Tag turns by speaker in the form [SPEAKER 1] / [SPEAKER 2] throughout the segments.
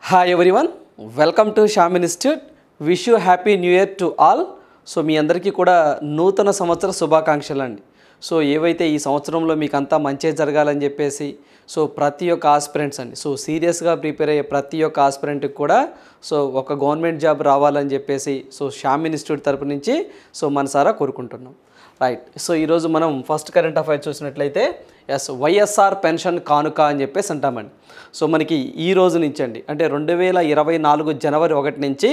[SPEAKER 1] Hi everyone, welcome to Shyam institute. Wish you happy new year to all. So మీ అందరికీ కూడా నూతన సంవత్సర శుభాకాంక్షలు అండి. సో ఏవైతే ఈ సంవత్సరంలో మీకు అంతా మంచి జరగాలని చెప్పేసి సో ప్రతి ఒక్క ఆస్పిరెంట్స్ అండి, సో సీరియస్గా ప్రిపేర్ అయ్యే ప్రతి ఒక్క ఆస్పిరెంట్కి కూడా సో ఒక గవర్నమెంట్ జాబ్ రావాలని చెప్పేసి సో శ్యామ్ ఇన్స్టిట్యూట్ తరపు నుంచి సో మనసారా కోరుకుంటున్నాం. రైట్. సో ఈరోజు మనం ఫస్ట్ కరెంట్ అఫైర్స్ చూసినట్లయితే వైఎస్ఆర్ పెన్షన్ కానుక అని చెప్పేసి అంటామండి. సో మనకి ఈ రోజు నుంచి అండి, అంటే 2024 జనవరి 1 నుంచి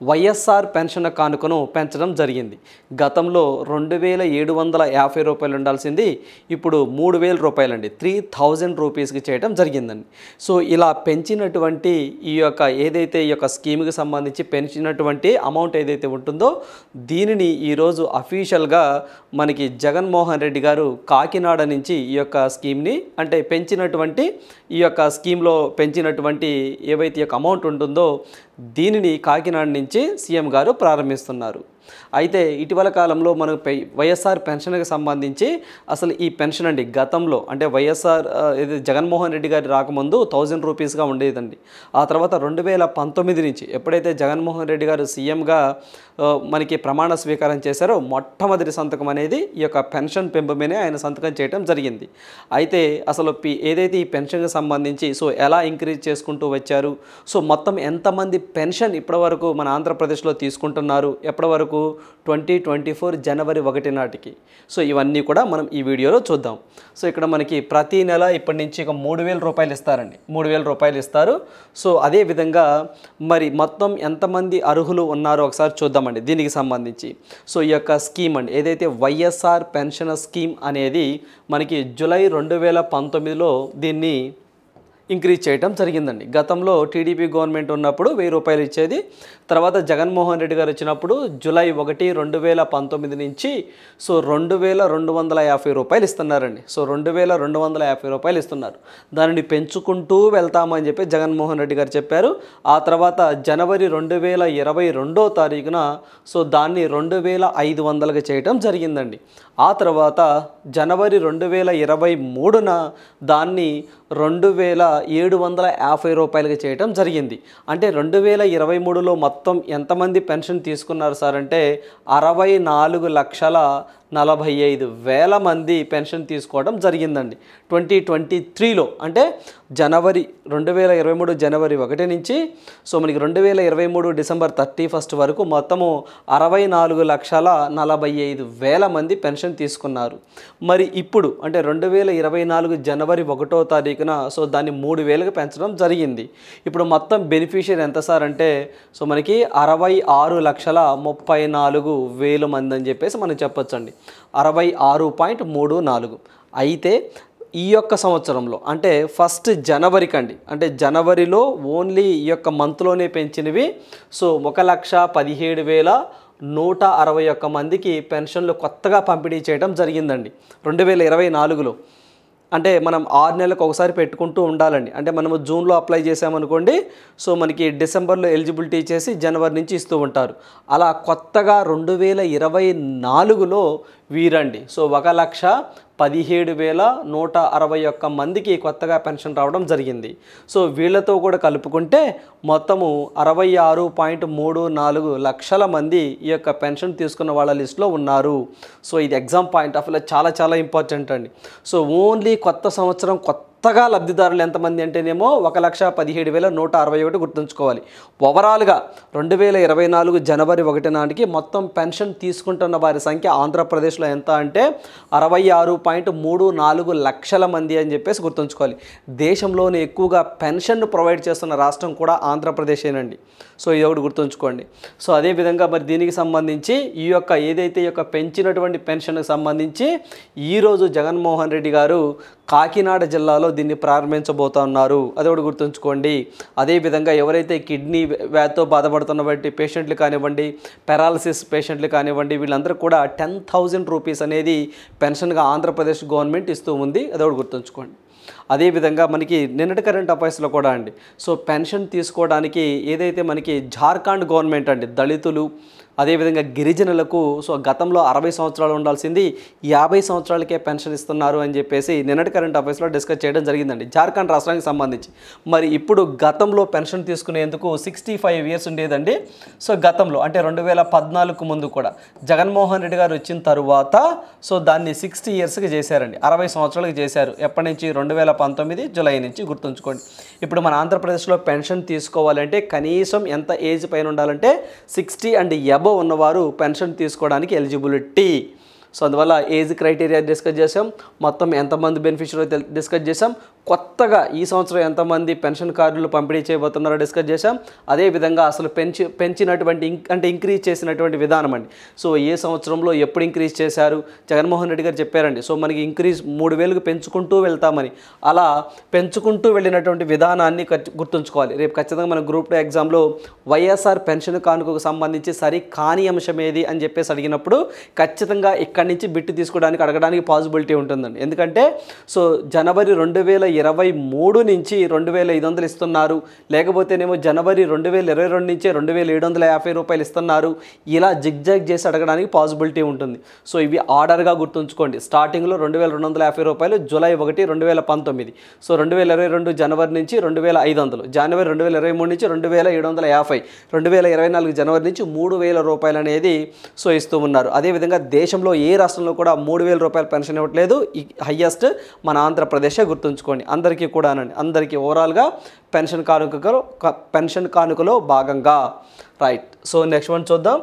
[SPEAKER 1] వైఎస్ఆర్ పెన్షన్ కానుకను పెంచడం జరిగింది. గతంలో 2750 రూపాయలు ఉండాల్సింది ఇప్పుడు 3000 రూపాయలండి, 3000 రూపీస్కి చేయడం జరిగిందండి. సో ఇలా పెంచినటువంటి ఈ యొక్క స్కీమ్కి సంబంధించి పెంచినటువంటి అమౌంట్ ఏదైతే ఉంటుందో దీనిని ఈరోజు అఫీషియల్గా మనకి జగన్మోహన్ రెడ్డి గారు కాకినాడ నుంచి ఈ యొక్క స్కీమ్ని, అంటే పెంచినటువంటి ఈ యొక్క స్కీమ్లో పెంచినటువంటి ఏవైతే అమౌంట్ ఉంటుందో దీనిని కాకినాడ నుంచి సీఎం గారు ప్రారంభిస్తున్నారు. అయితే ఇటీవల కాలంలో మనకు వైఎస్ఆర్ పెన్షన్కి సంబంధించి అసలు ఈ పెన్షన్ అండి గతంలో అంటే వైఎస్ఆర్ జగన్మోహన్ రెడ్డి గారి రాకముందు 1000 రూపీస్గా ఉండేదండి. ఆ తర్వాత 2019 నుంచి ఎప్పుడైతే జగన్మోహన్ రెడ్డి గారు సీఎంగా మనకి ప్రమాణ స్వీకారం చేశారో మొట్టమొదటి సంతకం అనేది ఈ యొక్క పెన్షన్ పెంపు మీదే ఆయన సంతకం చేయడం జరిగింది. అయితే అసలు ఏదైతే ఈ పెన్షన్కి సంబంధించి సో ఎలా ఇంక్రీజ్ చేసుకుంటూ వచ్చారు, సో మొత్తం ఎంతమంది పెన్షన్ ఇప్పటివరకు మన ఆంధ్రప్రదేశ్లో తీసుకుంటున్నారు, ఎప్పటివరకు 2024 జనవరి 1 నాటికి, సో ఇవన్నీ కూడా మనం ఈ వీడియోలో చూద్దాం. సో ఇక్కడ మనకి ప్రతి నెల ఇప్పటి నుంచి ఇక 3000 రూపాయలు ఇస్తారండి, 3000 రూపాయలు ఇస్తారు. సో అదేవిధంగా మరి మొత్తం ఎంతమంది అర్హులు ఉన్నారో ఒకసారి చూద్దామండి దీనికి సంబంధించి. సో ఈ యొక్క స్కీమ్ అండి ఏదైతే వైఎస్ఆర్ పెన్షన్ స్కీమ్ అనేది మనకి జూలై 2019లో దీన్ని ఇంక్రీజ్ చేయడం జరిగిందండి. గతంలో టీడీపీ గవర్నమెంట్ ఉన్నప్పుడు 1000 రూపాయలు ఇచ్చేది. తర్వాత జగన్మోహన్ రెడ్డి గారు వచ్చినప్పుడు జూలై 1, 2019 నుంచి సో 2250 రూపాయలు ఇస్తున్నారండి. సో 2250 రూపాయలు ఇస్తున్నారు. దానిని పెంచుకుంటూ వెళ్తామని చెప్పి జగన్మోహన్ రెడ్డి గారు చెప్పారు. ఆ తర్వాత జనవరి 2022 తారీఖున సో దాన్ని 2500కి చేయడం జరిగిందండి. ఆ తర్వాత జనవరి 2023న దాన్ని 2750 రూపాయలకి చేయటం జరిగింది. అంటే 2023లో మొత్తం ఎంతమంది పెన్షన్ తీసుకున్నారు సార్ అంటే 64,45,000 మంది పెన్షన్ తీసుకోవడం జరిగిందండి 2023లో. అంటే జనవరి 2023 జనవరి 1 నుంచి సో మనకి 2023 డిసెంబర్ 31 వరకు మొత్తము 64,45,000 మంది పెన్షన్ తీసుకున్నారు. మరి ఇప్పుడు అంటే 2024 జనవరి 1వ తారీఖున సో దాన్ని 3000కి పెంచడం జరిగింది. ఇప్పుడు మొత్తం బెనిఫిషియరీ ఎంత సార్ అంటే సో మనకి 66,34,000 మంది అని చెప్పేసి మనం చెప్పొచ్చండి, 66.34. అయితే ఈ యొక్క సంవత్సరంలో అంటే ఫస్ట్ జనవరికి అండి, అంటే జనవరిలో ఓన్లీ ఈ యొక్క మంత్లోనే పెంచినవి సో 1,17,161 మందికి పెన్షన్లు కొత్తగా పంపిణీ చేయడం జరిగిందండి 2024లో. అంటే మనం 6 నెలలకు ఒకసారి పెట్టుకుంటూ ఉండాలండి. అంటే మనము జూన్లో అప్లై చేసామనుకోండి సో మనకి డిసెంబర్లో ఎలిజిబిలిటీ చేసి జనవరి నుంచి ఇస్తూ ఉంటారు. అలా కొత్తగా 2024లో వీరండి సో 1,17,161 మందికి కొత్తగా పెన్షన్ రావడం జరిగింది. సో వీళ్ళతో కూడా కలుపుకుంటే మొత్తము 66.34 లక్షల మంది ఈ యొక్క పెన్షన్ తీసుకున్న వాళ్ళ లిస్టులో ఉన్నారు. సో ఇది ఎగ్జామ్ పాయింట్ ఆఫ్ వ్యూలో చాలా చాలా ఇంపార్టెంట్ అండి. సో ఓన్లీ కొత్త సంవత్సరం కొత్తగా లబ్ధిదారులు ఎంతమంది అంటేనేమో 1,17,161 గుర్తుంచుకోవాలి. ఓవరాల్గా 2024 జనవరి 1 నాటికి మొత్తం పెన్షన్ తీసుకుంటున్న వారి సంఖ్య ఆంధ్రప్రదేశ్లో ఎంత అంటే 66.34 లక్షల మంది అని చెప్పేసి గుర్తుంచుకోవాలి. దేశంలోనే ఎక్కువగా పెన్షన్ను ప్రొవైడ్ చేస్తున్న రాష్ట్రం కూడా ఆంధ్రప్రదేశేనండి. సో ఇది ఒకటి గుర్తుంచుకోండి. సో అదేవిధంగా మరి దీనికి సంబంధించి ఈ యొక్క ఏదైతే ఈ యొక్క పెంచినటువంటి పెన్షన్కి సంబంధించి ఈరోజు జగన్మోహన్ రెడ్డి గారు కాకినాడ జిల్లాలో దీన్ని ప్రారంభించబోతున్నారు, అది ఒకటి గుర్తుంచుకోండి. అదేవిధంగా ఎవరైతే కిడ్నీ వ్యాధితో బాధపడుతున్నటువంటి పేషెంట్లు కానివ్వండి, పెరాలసిస్ పేషెంట్లు కానివ్వండి, వీళ్ళందరూ కూడా 10,000 రూపీస్ అనేది పెన్షన్గా ఆంధ్రప్రదేశ్ గవర్నమెంట్ ఇస్తూ ఉంది, అది ఒకటి గుర్తుంచుకోండి. అదేవిధంగా మనకి నిన్నటి కరెంట్ అఫైర్స్లో కూడా అండి సో పెన్షన్ తీసుకోవడానికి ఏదైతే మనకి జార్ఖండ్ గవర్నమెంట్ అండి దళితులు అదేవిధంగా గిరిజనులకు సో గతంలో 60 సంవత్సరాలు ఉండాల్సింది 50 సంవత్సరాలకే పెన్షన్ ఇస్తున్నారు అని చెప్పేసి నిన్నటి కరెంట్ అఫైర్స్లో డిస్కస్ చేయడం జరిగిందండి జార్ఖండ్ రాష్ట్రానికి సంబంధించి. మరి ఇప్పుడు గతంలో పెన్షన్ తీసుకునేందుకు 65 ఇయర్స్ ఉండేదండి. సో గతంలో అంటే 2014 ముందు కూడా జగన్మోహన్ రెడ్డి గారు వచ్చిన తరువాత సో దాన్ని 60 ఇయర్స్కి చేశారండి, 60 సంవత్సరాలకు చేశారు. ఎప్పటి నుంచి? 2019 జూలై నుంచి గుర్తుంచుకోండి. ఇప్పుడు మన ఆంధ్రప్రదేశ్లో పెన్షన్ తీసుకోవాలంటే కనీసం ఎంత ఏజ్ పైన ఉండాలంటే 60 అండ్ అబవ్ ఉన్నవారు పెన్షన్ తీసుకోవడానికి ఎలిజిబిలిటీ. సో అందువల్ల ఏజ్ క్రైటీరియా డిస్కస్ చేసాం, మొత్తం ఎంతమంది బెనిఫిషియరీ డిస్కస్ చేసాం, కొత్తగా ఈ సంవత్సరం ఎంతమంది పెన్షన్ కార్డులు పంపిణీ చేయబోతున్నారో డిస్కస్ చేసాం. అదేవిధంగా అసలు పెంచినటువంటి అంటే ఇంక్రీజ్ చేసినటువంటి విధానం అండి. సో ఏ సంవత్సరంలో ఎప్పుడు ఇంక్రీజ్ చేశారు జగన్మోహన్ రెడ్డి గారు చెప్పారండి. సో మనకి ఇంక్రీజ్ 3000కు పెంచుకుంటూ వెళ్తామని. అలా పెంచుకుంటూ వెళ్ళినటువంటి విధానాన్ని గుర్తుంచుకోవాలి. రేపు ఖచ్చితంగా మన గ్రూప్ 2 ఎగ్జామ్లో వైఎస్ఆర్ పెన్షన్ కానుకకు సంబంధించి సరి కాని అంశం ఏది అని చెప్పేసి అడిగినప్పుడు ఖచ్చితంగా ఇక్కడి నుంచి బిట్టు తీసుకోవడానికి అడగడానికి పాసిబిలిటీ ఉంటుందండి. ఎందుకంటే సో జనవరి 2023 నుంచి 2500 ఇస్తున్నారు, లేకపోతేనేమో జనవరి 2022 నుంచే 2750 రూపాయలు ఇస్తున్నారు. ఇలా జిగ్జాగ్ చేసి అడగడానికి పాసిబిలిటీ ఉంటుంది. సో ఇవి ఆర్డర్గా గుర్తుంచుకోండి. స్టార్టింగ్లో 2250 రూపాయలు జూలై 1, 2019. సో 2022 జనవరి నుంచి 2500, జనవరి 2023 నుంచి 2750, 2024 జనవరి నుంచి 3000 రూపాయలు అనేది సో ఇస్తూ ఉన్నారు. అదేవిధంగా దేశంలో ఏ రాష్ట్రంలో కూడా 3000 రూపాయల పెన్షన్ ఇవ్వట్లేదు. ఈ హయ్యెస్ట్ మన ఆంధ్రప్రదేశే గుర్తుంచుకోండి. అందరికీ కూడానండి, అందరికీ ఓవరాల్గా పెన్షన్ కానుకలో భాగంగా. రైట్. సో నెక్స్ట్ వన్ చూద్దాం.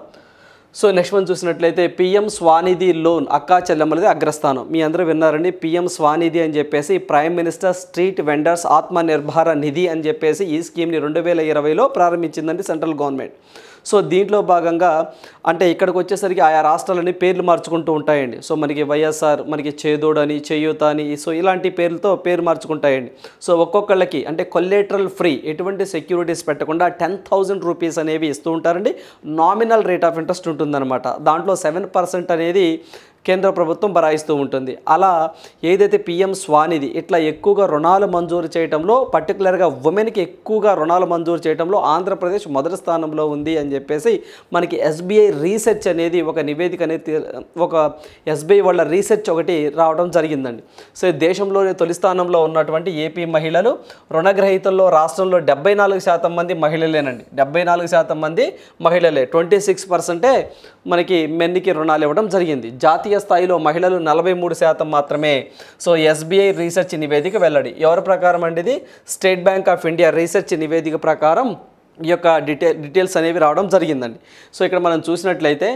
[SPEAKER 1] సో నెక్స్ట్ వన్ చూసినట్లయితే పిఎం స్వానిధి లోన్ అక్కా చెల్లెమ్మలది అగ్రస్థానం. మీ అందరూ విన్నారండి, పిఎం స్వానిధి అని చెప్పేసి ప్రైమ్ మినిస్టర్ స్ట్రీట్ వెండర్స్ ఆత్మ నిర్భర నిధి అని చెప్పేసి ఈ స్కీమ్ని 2020లో ప్రారంభించిందండి సెంట్రల్ గవర్నమెంట్. సో దీంట్లో భాగంగా అంటే ఇక్కడికి వచ్చేసరికి ఆయా రాష్ట్రాలని పేర్లు మార్చుకుంటూ ఉంటాయండి. సో మనకి వైఎస్ఆర్, మనకి చేదోడు అని, చేయూత అని, సో ఇలాంటి పేర్లతో పేరు మార్చుకుంటాయండి. సో ఒక్కొక్కళ్ళకి అంటే కొల్లేటరల్ ఫ్రీ, ఎటువంటి సెక్యూరిటీస్ పెట్టకుండా 10,000 రూపీస్ అనేవి ఇస్తూ ఉంటారండి. నామినల్ రేట్ ఆఫ్ ఇంట్రెస్ట్ ఉంటుందన్నమాట. దాంట్లో 7% అనేది కేంద్ర ప్రభుత్వం బరాయిస్తూ ఉంటుంది. అలా ఏదైతే పిఎం స్వానిధి ఇట్లా ఎక్కువగా రుణాలు మంజూరు చేయడంలో, పర్టికులర్గా ఉమెన్కి ఎక్కువగా రుణాలు మంజూరు చేయడంలో ఆంధ్రప్రదేశ్ మొదటి స్థానంలో ఉంది అని చెప్పేసి మనకి ఎస్బీఐ రీసెర్చ్ అనేది ఒక నివేదిక అనేది, ఒక ఎస్బీఐ వాళ్ళ రీసెర్చ్ ఒకటి రావడం జరిగిందండి. సో దేశంలోనే తొలి స్థానంలో ఉన్నటువంటి ఏపీ మహిళలు రుణగ్రహీతల్లో రాష్ట్రంలో 74% మంది మహిళలేనండి. 74% మంది మహిళలే. 26% మనకి మెన్కి రుణాలు ఇవ్వడం జరిగింది. జాతీయ స్థాయిలో మహిళలు 43% మాత్రమే. సో ఎస్బీఐ రీసెర్చ్ నివేదిక వెల్లడి. ఎవరి ప్రకారం అండి ఇది? State bank of India research నివేదిక ప్రకారం ఈ యొక్క డీటెయిల్స్ అనేవి రావడం జరిగిందండి. సో ఇక్కడ మనం చూసినట్లయితే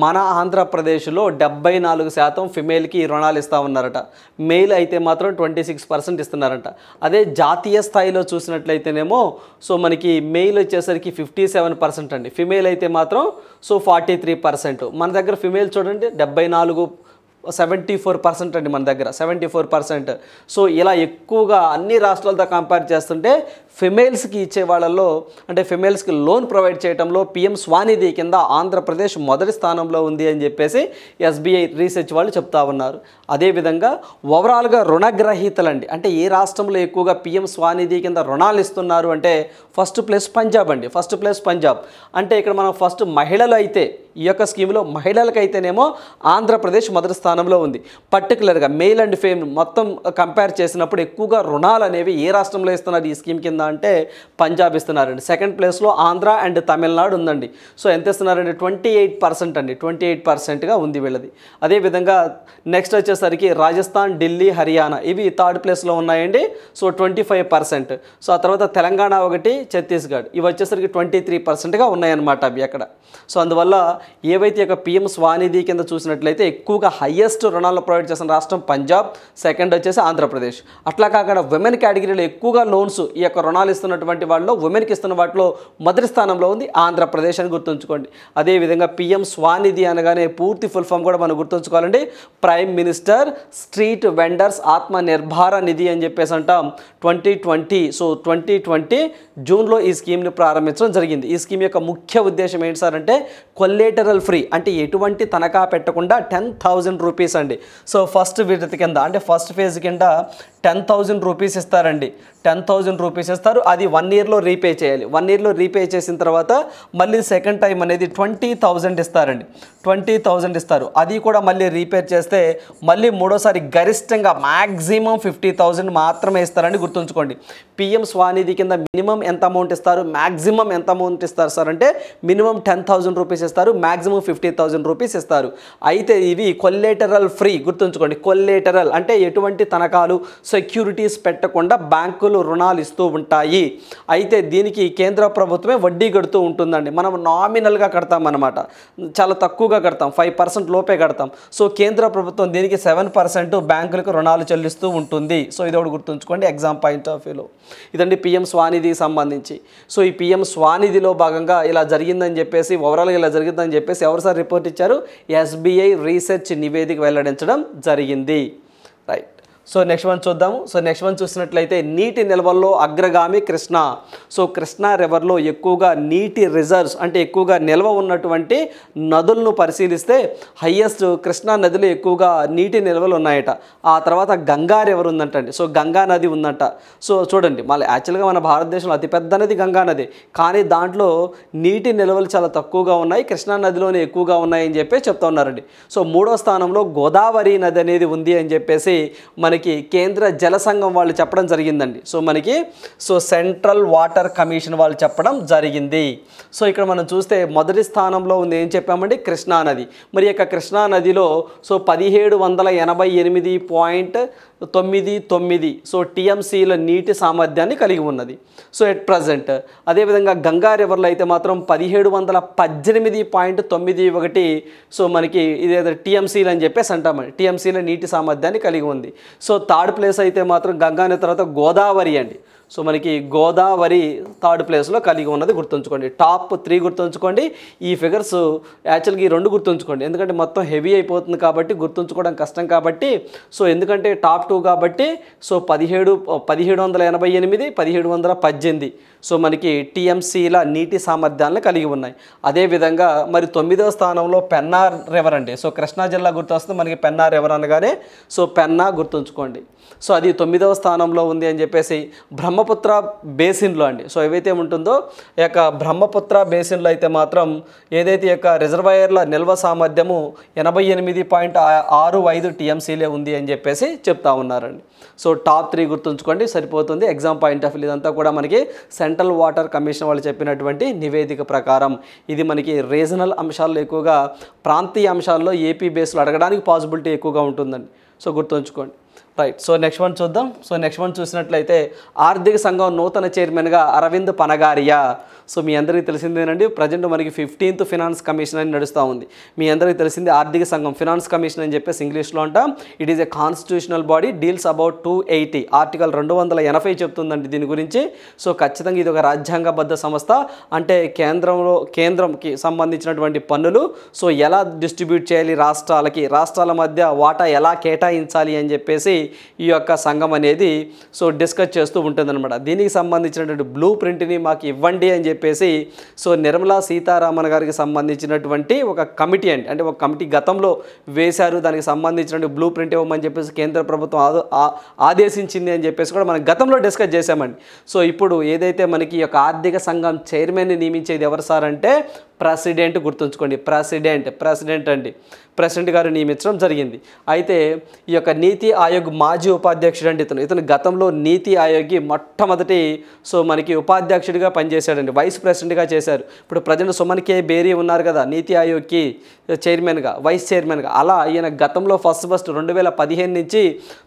[SPEAKER 1] మన ఆంధ్రప్రదేశ్లో 74% ఫిమేల్కి రుణాలు ఇస్తూ ఉన్నారట. మేల్ అయితే మాత్రం 26% ఇస్తున్నారట. అదే జాతీయ స్థాయిలో చూసినట్లయితేనేమో సో మనకి మెయిల్ వచ్చేసరికి 57% అండి, ఫిమేల్ అయితే మాత్రం సో 43%. మన దగ్గర ఫిమేల్ చూడండి 74% అండి, మన దగ్గర 74%. సో ఇలా ఎక్కువగా అన్ని రాష్ట్రాలతో కంపేర్ చేస్తుంటే ఫిమేల్స్కి ఇచ్చే వాళ్ళల్లో అంటే ఫిమేల్స్కి లోన్ ప్రొవైడ్ చేయడంలో పిఎం స్వానిధి కింద ఆంధ్రప్రదేశ్ మొదటి స్థానంలో ఉంది అని చెప్పేసి ఎస్బీఐ రీసెర్చ్ వాళ్ళు చెప్తా ఉన్నారు. అదేవిధంగా ఓవరాల్గా రుణగ్రహీతలండి, అంటే ఏ రాష్ట్రంలో ఎక్కువగా పిఎం స్వానిధి కింద రుణాలు ఇస్తున్నారు అంటే ఫస్ట్ ప్లేస్ పంజాబ్ అండి. First place Punjab. అంటే ఇక్కడ మనం ఫస్ట్ మహిళలు అయితే ఈ యొక్క స్కీమ్లో మహిళలకైతేనేమో ఆంధ్రప్రదేశ్ మొదటి స్థానంలో ఉంది. పర్టికులర్గా మెయిల్ అండ్ ఫేమ్ మొత్తం కంపేర్ చేసినప్పుడు ఎక్కువగా రుణాలు అనేవి ఏ రాష్ట్రంలో ఇస్తున్నారు ఈ స్కీమ్ కింద అంటే పంజాబ్ ఇస్తున్నారండి. సెకండ్ ప్లేస్లో ఆంధ్ర అండ్ తమిళనాడు ఉందండి. సో ఎంత ఇస్తున్నారండి? 28% అండి, 28%గా ఉంది వీళ్ళది. అదేవిధంగా నెక్స్ట్ వచ్చేసరికి రాజస్థాన్, ఢిల్లీ, హర్యానా ఇవి థర్డ్ ప్లేస్లో ఉన్నాయండి. సో 25%. సో ఆ తర్వాత తెలంగాణ ఒకటి, ఛత్తీస్గఢ్ ఇవి వచ్చేసరికి 23%గా ఉన్నాయన్నమాట అవి అక్కడ. సో అందువల్ల ఏవైతే ఒక పిఎం స్వానిధి కింద చూసినట్లయితే ఎక్కువగా హయ్యెస్ట్ రుణాలు ప్రొవైడ్ చేసిన రాష్ట్రం పంజాబ్, సెకండ్ వచ్చేసి ఆంధ్రప్రదేశ్. అట్లా కాకుండా ఉమెన్ కేటగిరీలో ఎక్కువగా లోన్స్ ఈ యొక్క రుణాలు ఇస్తున్నటువంటి వాళ్ళు ఉమెన్కి ఇస్తున్న వాటిలో మొదటి స్థానంలో ఉంది ఆంధ్రప్రదేశ్ అని గుర్తుంచుకోండి. అదేవిధంగా పిఎం స్వానిధి అనగానే పూర్తి ఫుల్ ఫామ్ కూడా మనం గుర్తుంచుకోవాలండి. ప్రైమ్ మినిస్టర్ స్ట్రీట్ వెండర్స్ ఆత్మ నిర్భర నిధి అని చెప్పేసి అంటాం. 2020 సో 2020 జూన్లో ఈ స్కీమ్ని ప్రారంభించడం జరిగింది. ఈ స్కీమ్ యొక్క ముఖ్య ఉద్దేశం ఏంటి సార్ అంటే కొల్లేటరల్ ఫ్రీ, అంటే ఎటువంటి తనఖా పెట్టకుండా 10,000 రూపీస్ అండి. సో ఫస్ట్ విడత కింద అంటే ఫస్ట్ ఫేజ్ కింద 10,000 రూపీస్ ఇస్తారండి. 10,000 రూపీస్ ఇస్తారు. అది 1 ఇయర్లో రీపే చేయాలి. 1 ఇయర్లో రీపే చేసిన తర్వాత మళ్ళీ సెకండ్ టైం అనేది 20,000 ఇస్తారండి. 20,000 ఇస్తారు. అది కూడా మళ్ళీ రీపే చేస్తే మళ్ళీ మూడోసారి గరిష్టంగా మ్యాక్సిమం 50,000 మాత్రమే ఇస్తారని గుర్తుంచుకోండి. పిఎం స్వానిధి కింద మినిమం ఎంత అమౌంట్ ఇస్తారు, మ్యాక్సిమం ఎంత అమౌంట్ ఇస్తారు సార్ అంటే మినిమం 10,000 రూపీస్ ఇస్తారు, మ్యాక్సిమం 50,000 రూపీస్ ఇస్తారు. అయితే ఇవి కొల్లేటరల్ ఫ్రీ, గుర్తుంచుకోండి. కొల్లేటరల్ అంటే ఎటువంటి తనఖాలు సెక్యూరిటీస్ పెట్టకుండా బ్యాంకులు రుణాలు ఇస్తూ ఉంటాయి. అయితే దీనికి కేంద్ర ప్రభుత్వమే వడ్డీ కడుతూ ఉంటుందండి. మనం నామినల్గా కడతాం అన్నమాట, చాలా తక్కువగా కడతాం, 5% లోపే కడతాం. సో కేంద్ర ప్రభుత్వం దీనికి 7% బ్యాంకులకు రుణాలు చెల్లిస్తూ ఉంటుంది. సో ఇది ఒకటి గుర్తుంచుకోండి ఎగ్జామ్ పాయింట్ ఆఫ్ వ్యూలో. ఇదండి పిఎం స్వానిధికి సంబంధించి. సో ఈ పిఎం స్వానిధిలో భాగంగా ఇలా జరిగిందని చెప్పేసి ఓవరాల్గా ఇలా జరిగిందని చెప్పేసి ఎవరు సార్ రిపోర్ట్ ఇచ్చారు? ఎస్బీఐ రీసెర్చ్ నివేదిక వెల్లడించడం జరిగింది. రైట్. సో నెక్స్ట్ వన్ చూద్దాము. సో నెక్స్ట్ వన్ చూసినట్లయితే నీటి నిల్వల్లో అగ్రగామి కృష్ణా. సో కృష్ణా రివర్లో ఎక్కువగా నీటి రిజర్వ్స్ అంటే ఎక్కువగా నిల్వ ఉన్నటువంటి నదులను పరిశీలిస్తే హయ్యెస్ట్ కృష్ణా నదిలో ఎక్కువగా నీటి నిల్వలు ఉన్నాయట. ఆ తర్వాత గంగా రివర్ ఉందంటండి. సో గంగా నది ఉందంట. సో చూడండి, మళ్ళీ యాక్చువల్గా మన భారతదేశంలో అతిపెద్ద నది గంగా నది, కానీ దాంట్లో నీటి నిల్వలు చాలా తక్కువగా ఉన్నాయి, కృష్ణా నదిలోనే ఎక్కువగా ఉన్నాయని చెప్పి చెప్తా ఉన్నారండి. సో మూడో స్థానంలో గోదావరి నది అనేది ఉంది అని చెప్పేసి మనకి కేంద్ర జల సంఘం వాళ్ళు చెప్పడం జరిగిందండి. సో మనకి సెంట్రల్ వాటర్ కమిషన్ వాళ్ళు చెప్పడం జరిగింది. సో ఇక్కడ మనం చూస్తే మొదటి స్థానంలో ఉంది ఏం చెప్పామండి? కృష్ణా నది. మరి యొక్క కృష్ణా నదిలో 1788.99 సో టీఎంసీల నీటి సామర్థ్యాన్ని కలిగి ఉన్నది. సో ఎట్ ప్రజెంట్ అదేవిధంగా గంగా రివర్లో అయితే మాత్రం 1718.91 సో మనకి ఇదేదో టీఎంసీలు అని చెప్పేసి అంటామండి. టీఎంసీల నీటి సామర్థ్యాన్ని కలిగి ఉంది. సో థర్డ్ ప్లేస్ అయితే మాత్రం గంగా నది తర్వాత గోదావరి అండి. సో మనకి గోదావరి థర్డ్ ప్లేస్లో కలిగి ఉన్నది గుర్తుంచుకోండి. టాప్ 3 గుర్తుంచుకోండి. ఈ ఫిగర్స్ యాక్చువల్గా ఈ 2 గుర్తుంచుకోండి, ఎందుకంటే మొత్తం హెవీ అయిపోతుంది కాబట్టి గుర్తుంచుకోవడం కష్టం కాబట్టి. సో ఎందుకంటే టాప్ 2 కాబట్టి సో 1788, 1718 సో మనకి టీఎంసీల నీటి సామర్థ్యాలను కలిగి ఉన్నాయి. అదేవిధంగా మరి 9వ స్థానంలో పెన్నా రివర్ అండి. సో కృష్ణా జిల్లా గుర్తొస్తుంది మనకి పెన్నా రివర్ అనగానే. సో పెన్నా గుర్తుంచుకోండి. సో అది 9వ స్థానంలో ఉంది అని చెప్పేసి బ్రహ్మపుత్ర బేసిన్లో అండి. సో ఏవైతే ఉంటుందో ఈ యొక్క బ్రహ్మపుత్ర బేసిన్లో అయితే మాత్రం ఏదైతే ఈ యొక్క రిజర్వాయర్ల నిల్వ సామర్థ్యము 88.65 టీఎంసీలే ఉంది అని చెప్పేసి చెప్తా ఉన్నారండి. సో టాప్ 3 గుర్తుంచుకోండి సరిపోతుంది ఎగ్జామ్ పాయింట్ ఆఫ్ వ్యూ. ఇదంతా కూడా మనకి సెంట్రల్ వాటర్ కమిషన్ వాళ్ళు చెప్పినటువంటి నివేదిక ప్రకారం. ఇది మనకి రీజనల్ అంశాల్లో ఎక్కువగా ప్రాంతీయ అంశాల్లో ఏపీ బేస్లో అడగడానికి పాసిబిలిటీ ఎక్కువగా ఉంటుందండి. సో గుర్తుంచుకోండి. రైట్. సో నెక్స్ట్ వన్ చూద్దాం. సో నెక్స్ట్ వన్ చూసినట్లయితే ఆర్థిక సంఘం నూతన చైర్మన్గా అరవింద్ పనగారియా. సో మీ అందరికీ తెలిసిందేనండి, ప్రజెంట్ మనకి 15th ఫినాన్స్ కమిషన్ అని నడుస్తూ ఉంది. మీ అందరికీ తెలిసింది ఆర్థిక సంఘం ఫినాన్స్ కమిషన్ అని చెప్పేసి ఇంగ్లీష్లో అంటాం. It is a constitutional body, deals about 280 article 280 చెప్తుందండి దీని గురించి. సో ఖచ్చితంగా ఇది ఒక రాజ్యాంగబద్ధ సంస్థ. అంటే కేంద్రంకి సంబంధించినటువంటి పన్నులు సో ఎలా డిస్ట్రిబ్యూట్ చేయాలి రాష్ట్రాల మధ్య వాటా ఎలా కేటాయించాలి అని చెప్పేసి ఈ యొక్క సంఘం అనేది సో డిస్కస్ చేస్తూ ఉంటుందన్నమాట. దీనికి సంబంధించినటువంటి బ్లూ ప్రింట్ని మాకు ఇవ్వండి అని చెప్పేసి సో నిర్మలా సీతారామన్ గారికి సంబంధించినటువంటి ఒక కమిటీ అండి, అంటే ఒక కమిటీ గతంలో వేశారు. దానికి సంబంధించినటువంటి బ్లూ ప్రింట్ ఇవ్వమని చెప్పేసి కేంద్ర ప్రభుత్వం ఆదేశించింది అని చెప్పేసి కూడా మనం గతంలో డిస్కస్ చేశామండి. సో ఇప్పుడు ఏదైతే మనకి ఈ యొక్క ఆర్థిక సంఘం చైర్మన్ని నియమించేది ఎవరు సార్ అంటే ప్రెసిడెంట్. గుర్తుంచుకోండి, ప్రెసిడెంట్ అండి. ప్రెసిడెంట్ గారు నియమించడం జరిగింది. అయితే ఈ యొక్క నీతి ఆయోగ్ మాజీ ఉపాధ్యక్షుడు అండి ఇతను గతంలో నీతి ఆయోగ్కి మొట్టమొదటి సో మనకి ఉపాధ్యక్షుడిగా పనిచేశాడండి, వైస్ ప్రెసిడెంట్గా చేశారు. ఇప్పుడు ప్రజెంట్ సుమన్ కే బేరీ ఉన్నారు కదా నీతి ఆయోగ్కి చైర్మన్గా, వైస్ చైర్మన్గా. అలా ఈయన గతంలో ఫస్ట్ 2015 నుంచి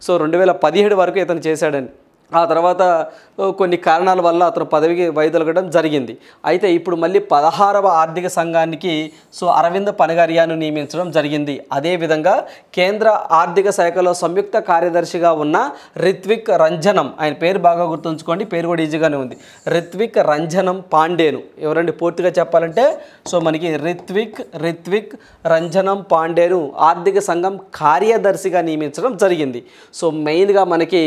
[SPEAKER 1] సో 2017 వరకు ఇతను చేశాడండి. ఆ తర్వాత కొన్ని కారణాల వల్ల అతను పదవికి వైదొలగడం జరిగింది. అయితే ఇప్పుడు మళ్ళీ 16వ ఆర్థిక సంఘానికి సో అరవింద్ పనగారియాను నియమించడం జరిగింది. అదేవిధంగా కేంద్ర ఆర్థిక శాఖలో సంయుక్త కార్యదర్శిగా ఉన్న రిత్విక్ రంజనం, ఆయన పేరు బాగా గుర్తుంచుకోండి, పేరు కూడా ఈజీగానే ఉంది, రిత్విక్ రంజనం పాండేను. ఎవరండి పూర్తిగా చెప్పాలంటే సో మనకి రిత్విక్ రంజనం పాండేను ఆర్థిక సంఘం కార్యదర్శిగా నియమించడం జరిగింది. సో మెయిన్గా మనకి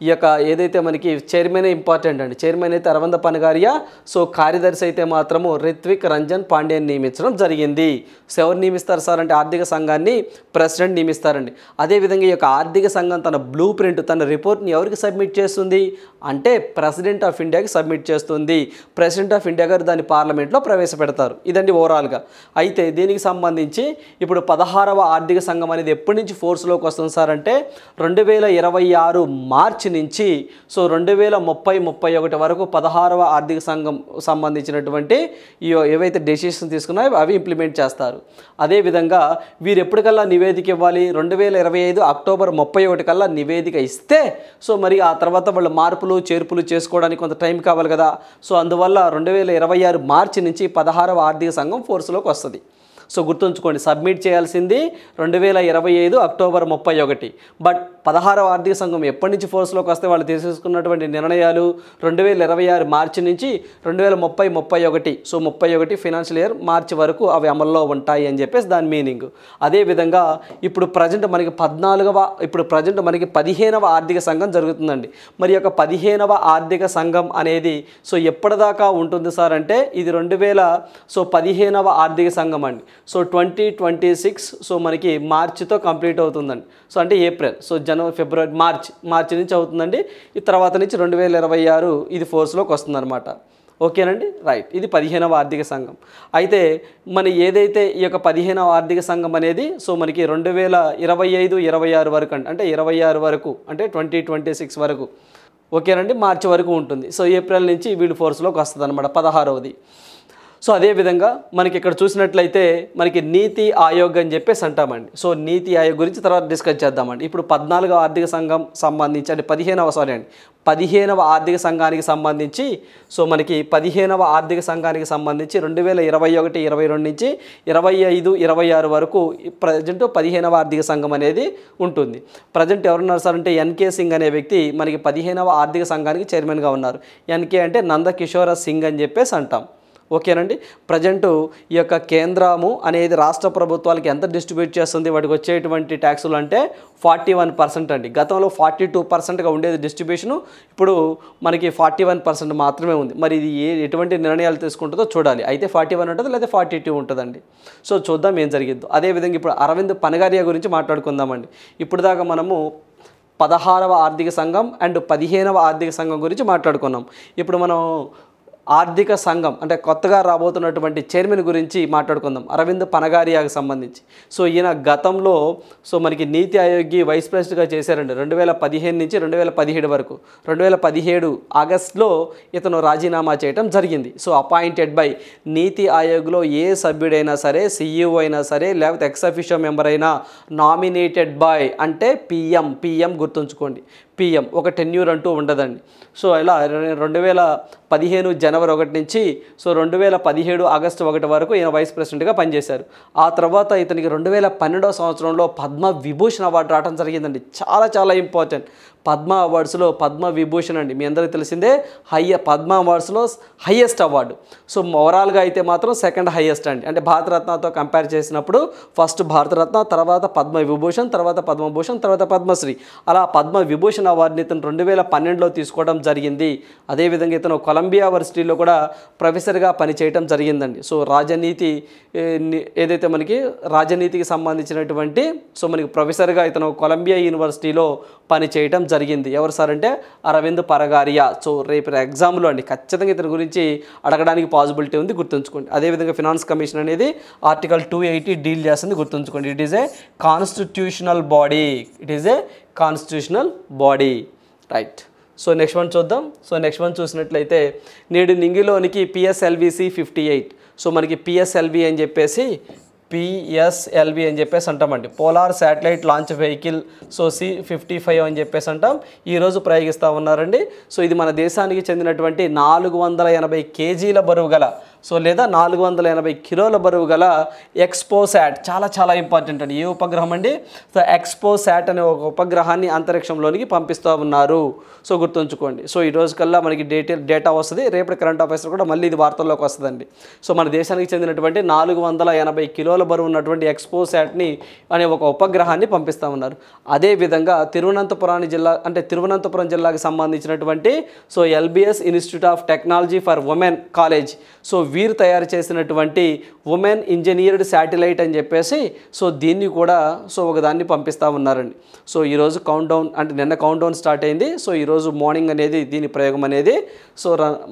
[SPEAKER 1] ఈ యొక్క ఏదైతే ఏదైతే మనకి చైర్మన్ ఇంపార్టెంట్ అండి, చైర్మన్ అయితే అరవింద పనగారియా. సో కార్యదర్శి అయితే మాత్రము రిత్విక్ రంజన్ పాండ్యన్ నియమించడం జరిగింది. సో ఎవరు నియమిస్తారు సార్ అంటే ఆర్థిక సంఘాన్ని ప్రెసిడెంట్ నియమిస్తారండి. అదేవిధంగా ఈ యొక్క ఆర్థిక సంఘం తన బ్లూ ప్రింట్, తన రిపోర్ట్ని ఎవరికి సబ్మిట్ చేస్తుంది అంటే ప్రెసిడెంట్ ఆఫ్ ఇండియాకి సబ్మిట్ చేస్తుంది. ప్రెసిడెంట్ ఆఫ్ ఇండియా గారు దాన్ని పార్లమెంట్లో ప్రవేశపెడతారు. ఇదండి ఓవరాల్గా. అయితే దీనికి సంబంధించి ఇప్పుడు 16వ ఆర్థిక సంఘం అనేది ఎప్పటి నుంచి ఫోర్స్లోకి వస్తుంది సార్ అంటే 2026 మార్చి నుంచి సో 2030-31 వరకు 16వ ఆర్థిక సంఘం సంబంధించినటువంటి ఏవైతే డెసిషన్స్ తీసుకున్నాయో అవి ఇంప్లిమెంట్ చేస్తారు. అదేవిధంగా వీరు ఎప్పటికల్లా నివేదిక ఇవ్వాలి, 2025 అక్టోబర్ 31 కల్లా నివేదిక ఇస్తే సో మరి ఆ తర్వాత వాళ్ళు మార్పులు చేర్పులు చేసుకోవడానికి కొంత టైం కావాలి కదా. సో అందువల్ల 2026 మార్చి నుంచి 16వ ఆర్థిక సంఘం ఫోర్స్లోకి వస్తుంది. సో గుర్తుంచుకోండి, సబ్మిట్ చేయాల్సింది 2025 అక్టోబర్ 31. బట్ 16వ ఆర్థిక సంఘం ఎప్పటి నుంచి ఫోర్స్లోకి వస్తే వాళ్ళు తీసుకున్నటువంటి నిర్ణయాలు 2026 మార్చి నుంచి 2030-31 సో 31 ఫైనాన్షియల్ ఇయర్ మార్చి వరకు అవి అమల్లో ఉంటాయి అని చెప్పేసి దాని మీనింగ్. అదేవిధంగా ఇప్పుడు ప్రజెంట్ మనకి 15వ ఆర్థిక సంఘం జరుగుతుందండి. మరి యొక్క 15వ ఆర్థిక సంఘం అనేది సో ఎప్పటిదాకా ఉంటుంది సార్ అంటే ఇది 2015వ ఆర్థిక సంఘం అండి. సో 2026 సో మనకి మార్చితో కంప్లీట్ అవుతుందండి. సో అంటే ఏప్రిల్, సో జనవరి, ఫిబ్రవరి, మార్చి నుంచి అవుతుందండి. ఈ తర్వాత నుంచి 2026 ఇది ఫోర్స్లోకి వస్తుందన్నమాట. ఓకేనండి, రైట్. ఇది 15వ ఆర్థిక సంఘం. అయితే మన ఏదైతే ఈ యొక్క 15వ ఆర్థిక సంఘం అనేది సో మనకి 2025-26 వరకు అంటే 26 వరకు అంటే 2026 వరకు ఓకేనండి, మార్చి వరకు ఉంటుంది. సో ఏప్రిల్ నుంచి వీళ్ళు ఫోర్స్లోకి వస్తుంది అనమాట 16వది. సో అదేవిధంగా మనకి ఇక్కడ చూసినట్లయితే మనకి నీతి ఆయోగ్ అని చెప్పేసి అంటామండి. సో నీతి ఆయోగ్ గురించి తర్వాత డిస్కస్ చేద్దామండి. ఇప్పుడు 14వ ఆర్థిక సంఘం సంబంధించి అంటే 15వ ఆర్థిక సంఘానికి సంబంధించి సో మనకి 15వ ఆర్థిక సంఘానికి సంబంధించి 2021-22 నుంచి 25-26 వరకు ప్రజెంట్ 15వ ఆర్థిక సంఘం అనేది ఉంటుంది. ప్రజెంట్ ఎవరున్నారు సార్ అంటే ఎన్కే సింగ్ అనే వ్యక్తి మనకి 15వ ఆర్థిక సంఘానికి చైర్మన్గా ఉన్నారు. ఎన్కే అంటే నందకిషోర సింగ్ అని చెప్పేసి అంటాం. ఓకేనండి. ప్రజెంటు ఈ యొక్క కేంద్రము అనేది రాష్ట్ర ప్రభుత్వాలకి ఎంత డిస్ట్రిబ్యూట్ చేస్తుంది, వాటికి వచ్చేటువంటి ట్యాక్సులు అంటే 41% అండి. గతంలో 42%గా ఉండేది డిస్ట్రిబ్యూషను, ఇప్పుడు మనకి 41% మాత్రమే ఉంది. మరి ఇది ఎటువంటి నిర్ణయాలు తీసుకుంటుందో చూడాలి. అయితే 41 ఉంటుంది లేదా 42 ఉంటుందండి. సో చూద్దాం ఏం జరిగిద్దో. అదేవిధంగా ఇప్పుడు అరవింద్ పనగారియా గురించి మాట్లాడుకుందామండి. ఇప్పుడు దాకా మనము 16వ ఆర్థిక సంఘం అండ్ 15వ ఆర్థిక సంఘం గురించి మాట్లాడుకున్నాం. ఇప్పుడు మనం ఆర్థిక సంఘం అంటే కొత్తగా రాబోతున్నటువంటి చైర్మన్ గురించి మాట్లాడుకుందాం, అరవింద్ పనగారియాకి సంబంధించి. సో ఈయన గతంలో సో మనకి నీతి ఆయోగ్కి వైస్ ప్రెసిడెంట్గా చేశారండి 2015 నుంచి 2017 వరకు. 2017 ఆగస్టులో ఇతను రాజీనామా చేయడం జరిగింది. సో అపాయింటెడ్ బై నీతి ఆయోగ్లో ఏ సభ్యుడైనా సరే, CEO అయినా సరే, లేకపోతే ఎక్స్ అఫిషియో మెంబర్ అయినా నామినేటెడ్ బై అంటే పిఎం గుర్తుంచుకోండి, పిఎం ఒక టెన్యూర్ అంటూ ఉండదండి. సో ఇలా 2015 జనవరి 1 నుంచి సో 2017 ఆగస్టు 1 వరకు ఈయన వైస్ ప్రెసిడెంట్గా పనిచేశారు. ఆ తర్వాత ఇతనికి 2012వ సంవత్సరంలో పద్మ విభూషణ్ అవార్డు రావడం జరిగిందండి. చాలా ఇంపార్టెంట్. పద్మ అవార్డ్స్లో పద్మ విభూషణ్ అండి మీ అందరికీ తెలిసిందే, పద్మ అవార్డ్స్లో హైయెస్ట్ అవార్డు. సో ఓవరాల్గా అయితే మాత్రం సెకండ్ హైయెస్ట్ అండి. అంటే భారతరత్నతో కంపేర్ చేసినప్పుడు ఫస్ట్ భారతరత్న, తర్వాత పద్మ విభూషణ్, తర్వాత పద్మభూషణ్, తర్వాత పద్మశ్రీ. అలా పద్మ విభూషణ్ అవార్డుని ఇతను 2012లో తీసుకోవడం జరిగింది. అదేవిధంగా ఇతను కొలంబియా యూనివర్సిటీలో కూడా ప్రొఫెసర్గా పనిచేయడం జరిగిందండి. సో రాజనీతి ఏదైతే మనకి రాజనీతికి సంబంధించినటువంటి సో మనకి ప్రొఫెసర్గా ఇతను కొలంబియా యూనివర్సిటీలో పనిచేయడం జరిగింది. ఎవరు సార్ అంటే అరవింద్ పనగారియా. సో రేపు ఎగ్జామ్లో అండి ఖచ్చితంగా ఇతని గురించి అడగడానికి పాసిబిలిటీ ఉంది, గుర్తుంచుకోండి. అదేవిధంగా ఫినాన్స్ కమిషన్ అనేది ఆర్టికల్ 280 డీల్ చేస్తుంది, గుర్తుంచుకోండి. It is a constitutional body, right. So next one చూద్దాం. సో నెక్స్ట్ వన్ చూసినట్లయితే నేడు నింగిలోనికి PSLV C58. సో మనకి PSLV అని చెప్పేసి అంటామండి, polar satellite launch vehicle. So C55 అని చెప్పేసి అంటాం. ఈరోజు ప్రయోగిస్తూ ఉన్నారండి. సో ఇది మన దేశానికి చెందినటువంటి 480 kgల బరువు గల సో లేదా 480 కిలోల బరువు గల ఎక్స్పోసాట్, చాలా చాలా ఇంపార్టెంట్ అండి. ఏ ఉపగ్రహం అండి? సో ఎక్స్పోసాట్ అనే ఒక ఉపగ్రహాన్ని అంతరిక్షంలోనికి పంపిస్తూ ఉన్నారు. సో గుర్తుంచుకోండి. సో ఈ రోజు కల్లా మనకి డేటా వస్తుంది. రేపటి కరెంట్ అఫైర్స్లో కూడా మళ్ళీ ఇది వార్తల్లోకి వస్తుందండి. సో మన దేశానికి చెందినటువంటి 480 కిలోల బరువు ఉన్నటువంటి ఎక్స్పోసాట్ని అనే ఒక ఉపగ్రహాన్ని పంపిస్తూ ఉన్నారు. అదేవిధంగా తిరువనంతపురం జిల్లాకి సంబంధించినటువంటి so lbs institute of technology for women college, so వీరు తయారు చేసినటువంటి ఉమెన్ ఇంజనీర్డ్ శాటిలైట్ అని చెప్పేసి సో దీన్ని కూడా సో ఒకదాన్ని పంపిస్తూ ఉన్నారండి. సో ఈరోజు కౌంట్డౌన్, అంటే నిన్న కౌంట్డౌన్ స్టార్ట్ అయింది. సో ఈరోజు మార్నింగ్ అనేది దీని ప్రయోగం అనేది సో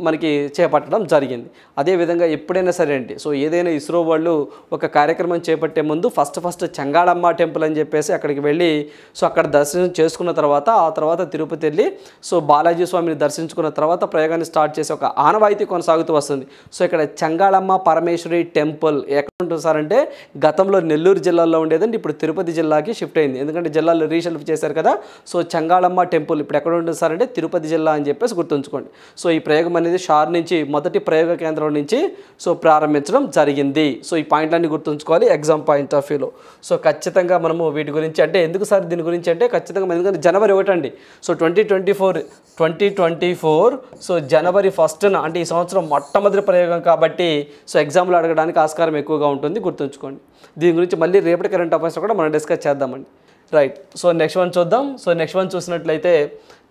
[SPEAKER 1] మనకి చేపట్టడం జరిగింది. అదేవిధంగా ఎప్పుడైనా సరే అండి, సో ఏదైనా ఇస్రో వాళ్ళు ఒక కార్యక్రమం చేపట్టే ముందు ఫస్ట్ చెంగాళమ్మ టెంపుల్ అని చెప్పేసి అక్కడికి వెళ్ళి సో అక్కడ దర్శనం చేసుకున్న తర్వాత ఆ తర్వాత తిరుపతి వెళ్ళి సో బాలాజీ స్వామిని దర్శించుకున్న తర్వాత ప్రయోగాన్ని స్టార్ట్ చేసి ఒక ఆనవాయితీ కొనసాగుతూ వస్తుంది. సో ఇక్కడ చెంగాళమ్మ పరమేశ్వరి టెంపుల్ ఎక్కడ ఉంటుంది సార్ అంటే గతంలో నెల్లూరు జిల్లాలో ఉండేదండి, ఇప్పుడు తిరుపతి జిల్లాకి షిఫ్ట్ అయింది. ఎందుకంటే జిల్లాలో రీషెల్ఫ్ చేశారు కదా. సో చెంగాళమ్మ టెంపుల్ ఇప్పుడు ఎక్కడ ఉంటుంది సార్ అంటే తిరుపతి జిల్లా అని చెప్పేసి గుర్తుంచుకోండి. సో ఈ ప్రయోగం అనేది షార్ నుంచి మొదటి ప్రయోగ కేంద్రం నుంచి సో ప్రారంభించడం జరిగింది. సో ఈ పాయింట్లన్నీ గుర్తుంచుకోవాలి ఎగ్జామ్ పాయింట్ ఆఫ్ వ్యూలో. సో ఖచ్చితంగా మనము వీటి గురించి అంటే ఎందుకు సార్ దీని గురించి అంటే ఖచ్చితంగా ఎందుకంటే జనవరి 1 అండి. సో 2024 సో జనవరి 1న అంటే ఈ సంవత్సరం మొట్టమొదటి ప్రయోగం కాబట్టి సో ఎగ్జామ్లో అడగడానికి ఆస్కారం ఎక్కువగా ఉంటుంది, గుర్తుంచుకోండి. దీని గురించి మళ్ళీ రేపటి కరెంట్ అఫైర్స్ కూడా మనం డిస్కస్ చేద్దామండి. రైట్. సో నెక్స్ట్ వన్ చూద్దాం. సో నెక్స్ట్ వన్ చూసినట్లయితే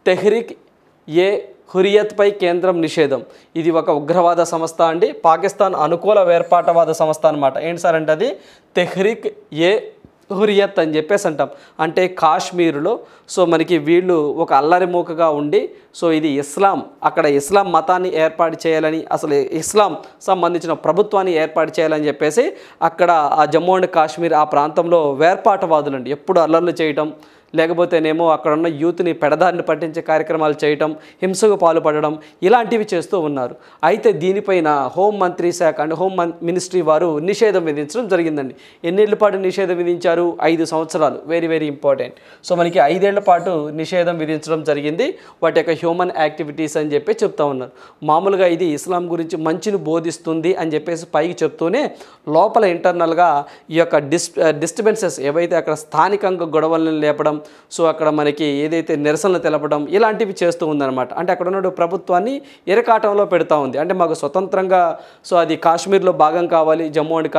[SPEAKER 1] తెహ్రీక్ ఏ హురియత్పై కేంద్రం నిషేధం. ఇది ఒక ఉగ్రవాద సంస్థ అండి, పాకిస్తాన్ అనుకూల వేర్పాటవాద సంస్థ అనమాట. ఏంటి సార్ అంటే అది తెహ్రీక్ ఏ హురియత్ అని చెప్పేసి అంటాం. అంటే కాశ్మీరులో సో మనకి వీళ్ళు ఒక అల్లరి మూకగా ఉండి సో ఇది ఇస్లాం, అక్కడ ఇస్లాం మతాన్ని ఏర్పాటు చేయాలని, అసలు ఇస్లాం సంబంధించిన ప్రభుత్వాన్ని ఏర్పాటు చేయాలని చెప్పేసి అక్కడ ఆ జమ్మూ అండ్ కాశ్మీర్ ఆ ప్రాంతంలో వేర్పాటవాదులండి ఎప్పుడు అల్లర్లు చేయటం, లేకపోతేనేమో అక్కడ ఉన్న యూత్ని పెడదారిని పట్టించే కార్యక్రమాలు చేయటం, హింసకు పాల్పడడం ఇలాంటివి చేస్తూ ఉన్నారు. అయితే దీనిపైన హోంమంత్రి శాఖ అంటే హోమ్ మినిస్ట్రీ వారు నిషేధం విధించడం జరిగిందండి. ఎన్నేళ్ల పాటు నిషేధం విధించారు? 5 సంవత్సరాలు. Very very important. సో మనకి 5 ఏళ్ల పాటు నిషేధం విధించడం జరిగింది. వాటి యొక్క హ్యూమన్ యాక్టివిటీస్ అని చెప్పి చెప్తా ఉన్నారు. మామూలుగా ఇది ఇస్లాం గురించి మంచిని బోధిస్తుంది అని చెప్పేసి పైకి చెప్తూనే లోపల ఇంటర్నల్గా ఈ యొక్క డిస్టర్బెన్సెస్ ఏవైతే అక్కడ స్థానికంగా గొడవలను లేపడం, సో అక్కడ మనకి ఏదైతే నిరసనలు తెలపడం ఇలాంటివి చేస్తూ ఉందన్నమాట. అంటే అక్కడ ఉన్న ప్రభుత్వాన్ని ఇరకాటంలో పెడతా ఉంది. అంటే మాకు స్వతంత్రంగా సో అది కాశ్మీర్లో భాగం కావాలి, జమ్మూ అండ్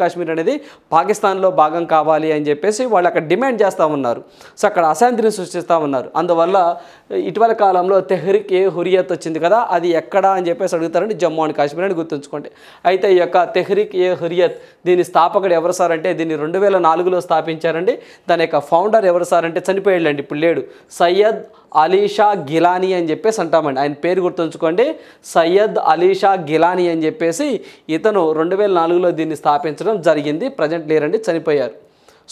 [SPEAKER 1] కాశ్మీర్ అనేది పాకిస్తాన్లో భాగం కావాలి అని చెప్పేసి వాళ్ళు అక్కడ డిమాండ్ చేస్తూ ఉన్నారు. సో అక్కడ అశాంతిని సృష్టిస్తూ ఉన్నారు. అందువల్ల ఇటీవల కాలంలో తెహ్రీక్ ఏ హురియత్ వచ్చింది కదా, అది ఎక్కడ అని చెప్పేసి అడుగుతారండి, జమ్మూ అండ్ కాశ్మీర్ అని గుర్తుంచుకోండి. అయితే ఈ యొక్క తెహ్రీక్ ఏ హురియత్ దీని స్థాపకుడు ఎవరు సార్ అంటే దీన్ని 2004లో స్థాపించారండి. దాని యొక్క ఫౌండర్ ఎవరు సార్ అంటే చనిపోయాడండి, ఇప్పుడు లేడు, సయ్యద్ అలీషా గిలానీ అని చెప్పేసి అంటామండి. ఆయన పేరు గుర్తుంచుకోండి, సయ్యద్ అలీషా గిలానీ అని చెప్పేసి ఇతను 2004లో దీన్ని స్థాపించడం జరిగింది. ప్రజెంట్ లేరండి, చనిపోయారు.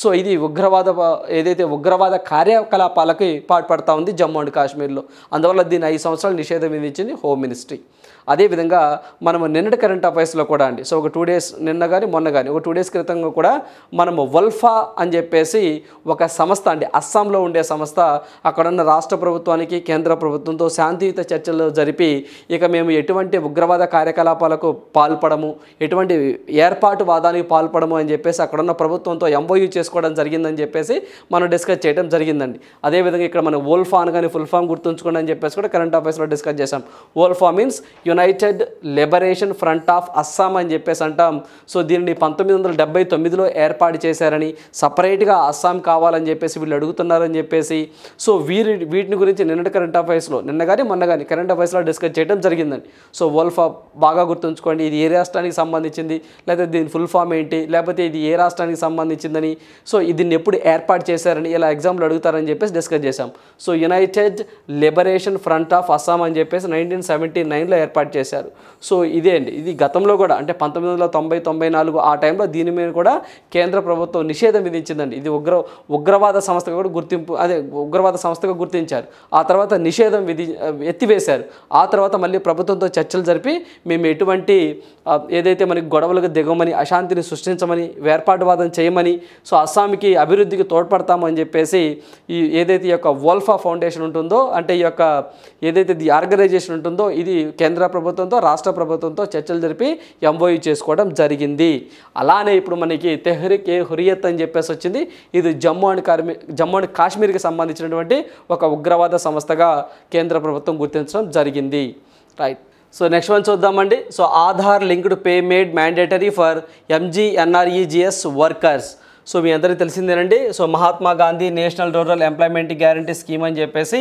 [SPEAKER 1] సో ఇది ఉగ్రవాద కార్యకలాపాలకి పాల్పడుతూ ఉంది జమ్మూ అండ్ కాశ్మీర్లో. అందువల్ల దీన్ని 5 సంవత్సరాలు నిషేధం విధించింది హోమ్ మినిస్ట్రీ. అదేవిధంగా మనము నిన్నటి కరెంట్ అఫైర్స్లో కూడా అండి, సో ఒక 2 డేస్ నిన్న కానీ మొన్న కానీ ఒక 2 డేస్ క్రితంగా కూడా మనము వల్ఫా అని చెప్పేసి ఒక సంస్థ అండి, అస్సాంలో ఉండే సంస్థ, అక్కడున్న రాష్ట్ర ప్రభుత్వానికి కేంద్ర ప్రభుత్వంతో శాంతియుత చర్చలు జరిపి ఇక మేము ఎటువంటి ఉగ్రవాద కార్యకలాపాలకు పాల్పడము, ఎటువంటి ఏర్పాటువాదానికి పాల్పడము అని చెప్పేసి అక్కడున్న ప్రభుత్వంతో MOU చేసుకోవడం జరిగిందని చెప్పేసి మనం డిస్కస్ చేయడం జరిగిందండి. అదేవిధంగా ఇక్కడ మనం వోల్ఫా అనగానే ఫుల్ ఫామ్ గుర్తుంచుకోండి అని చెప్పేసి కూడా కరెంట్ అఫైర్స్లో డిస్కస్ చేసాం. ULFA means united liberation front of Assam అని చెప్పేసి అంటాం. సో దీనిని 1979లో ఏర్పాటు చేశారని, సపరేట్గా అస్సాం కావాలని చెప్పేసి వీళ్ళు అడుగుతున్నారని చెప్పేసి సో వీటిని గురించి నిన్నటి కరెంట్ అఫైర్స్లో నిన్న కానీ మొన్న కానీ కరెంట్ అఫైర్స్లో డిస్కస్ చేయడం జరిగిందండి. సో వోల్ఫా బాగా గుర్తుంచుకోండి, ఇది ఏ రాష్ట్రానికి సంబంధించింది, లేకపోతే దీని ఫుల్ ఫామ్ ఏంటి, లేకపోతే ఇది ఏ రాష్ట్రానికి సంబంధించిందని, సో దీన్ని ఎప్పుడు ఏర్పాటు చేశారని ఇలా ఎగ్జామ్లో అడుగుతారని చెప్పేసి డిస్కస్ చేశాం. So United liberation front of Assam అని చెప్పేసి 1979లో ఏర్పాటు చేశారు. సో ఇదే అండి, ఇది గతంలో కూడా అంటే 1990-94 ఆ టైంలో దీని మీద కూడా కేంద్ర ప్రభుత్వం నిషేధం విధించిందండి. ఇది ఉగ్రవాద సంస్థగా కూడా ఉగ్రవాద సంస్థగా గుర్తించారు. ఆ తర్వాత నిషేధం ఎత్తివేశారు. ఆ తర్వాత మళ్ళీ ప్రభుత్వంతో చర్చలు జరిపి మేము ఎటువంటి ఏదైతే మనకి గొడవలకు దిగమని, అశాంతిని సృష్టించమని, వేర్పాటువాదం చేయమని, సో అస్సాంకి అభివృద్ధికి తోడ్పడతామని చెప్పేసి ఏదైతే ఈ యొక్క వోల్ఫా ఫౌండేషన్ ఉంటుందో, అంటే ఈ యొక్క ఏదైతే ది ఆర్గనైజేషన్ ఉంటుందో ఇది కేంద్ర ప్రభుత్వంతో రాష్ట్ర ప్రభుత్వంతో చర్చలు జరిపి ఎంఓయూ చేసుకోవడం జరిగింది. అలానే ఇప్పుడు మనకి తెహ్రీక్ ఏ హురియత్ అని చెప్పేసి వచ్చింది. ఇది జమ్మూ అండ్ కాశ్మీర్కి సంబంధించినటువంటి ఒక ఉగ్రవాద సంస్థగా కేంద్ర ప్రభుత్వం గుర్తించడం జరిగింది. రైట్. సో నెక్స్ట్ వన్ చూద్దామండి. So Aadhaar linked pay made mandatory for MGNREGS workers. So మీ అందరికీ తెలిసిందేనండి. So Mahatma Gandhi national rural employment guarantee scheme అని చెప్పేసి,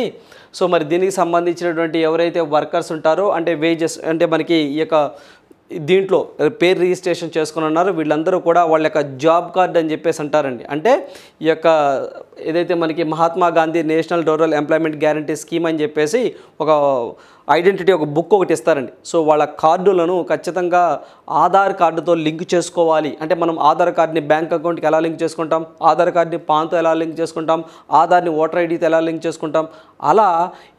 [SPEAKER 1] సో మరి దీనికి సంబంధించినటువంటి ఎవరైతే వర్కర్స్ ఉంటారో అంటే వేజెస్ అంటే మనకి ఈ యొక్క దీంట్లో పేరు రిజిస్ట్రేషన్ చేసుకుని ఉన్నారు వీళ్ళందరూ కూడా వాళ్ళ యొక్క జాబ్ కార్డ్ అని చెప్పేసి అంటారండి. అంటే ఈ యొక్క ఏదైతే మనకి Mahatma Gandhi national rural employment guarantee scheme అని చెప్పేసి ఒక ఐడెంటిటీ ఒక బుక్ ఒకటి ఇస్తారండి. సో వాళ్ళ కార్డులను ఖచ్చితంగా ఆధార్ కార్డుతో లింక్ చేసుకోవాలి. అంటే మనం ఆధార్ కార్డుని బ్యాంక్ అకౌంట్కి ఎలా లింక్ చేసుకుంటాం, ఆధార్ కార్డుని పాన్తో ఎలా లింక్ చేసుకుంటాం, ఆధార్ని ఓటర్ ఐడితో ఎలా లింక్ చేసుకుంటాం, అలా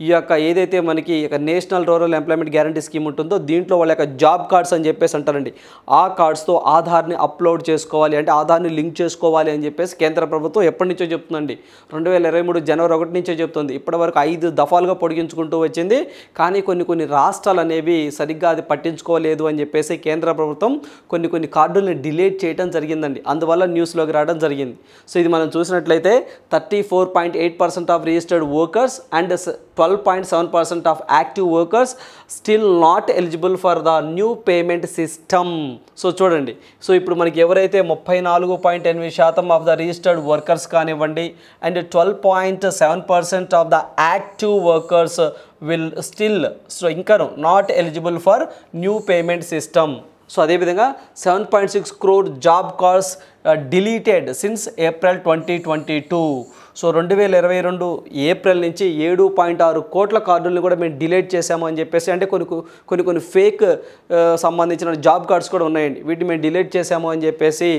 [SPEAKER 1] ఈ యొక్క ఏదైతే మనకి national rural employment guarantee scheme ఉంటుందో దీంట్లో వాళ్ళ యొక్క జాబ్ కార్డ్స్ అని చెప్పేసి అంటారండి. ఆ కార్డ్స్తో ఆధార్ని అప్లోడ్ చేసుకోవాలి, అంటే ఆధార్ని లింక్ చేసుకోవాలి అని చెప్పేసి కేంద్ర ప్రభుత్వం ఎప్పటి నుంచో చెప్తుందండి. 2023 జనవరి 1 నుంచే చెప్తుంది. ఇప్పటివరకు 5 దఫాలుగా పొడిగించుకుంటూ వచ్చింది. కానీ కొన్ని రాష్ట్రాలు అనేవి సరిగ్గా అది పట్టించుకోలేదు అని చెప్పేసి కేంద్ర ప్రభుత్వం కొన్ని కార్డుల్ని డిలీట్ చేయడం జరిగిందండి. అందువల్ల న్యూస్లోకి రావడం జరిగింది. సో ఇది మనం చూసినట్లయితే 34.8% of registered workers and 12.7% of active workers still not eligible for the new payment system. So చూడండి, సో ఇప్పుడు మనకి ఎవరైతే 34.8% ఆఫ్ ద రిజిస్టర్డ్ వర్కర్స్ కానివ్వండి and 12.7% of the active workers will still so ఇంకా not eligible for new payment system. So అదేవిధంగా 7.6 crore job cards deleted since April 2022. So 2022 April నుంచి 7.6 కోట్ల కార్డులను కూడా మేము డిలీట్ చేసాము అని చెప్పేసి, అంటే కొన్ని ఫేక్ సంబంధించిన జాబ్ కార్డ్స్ కూడా ఉన్నాయండి, వీటిని మేము డిలీట్ చేసాము అని చెప్పేసి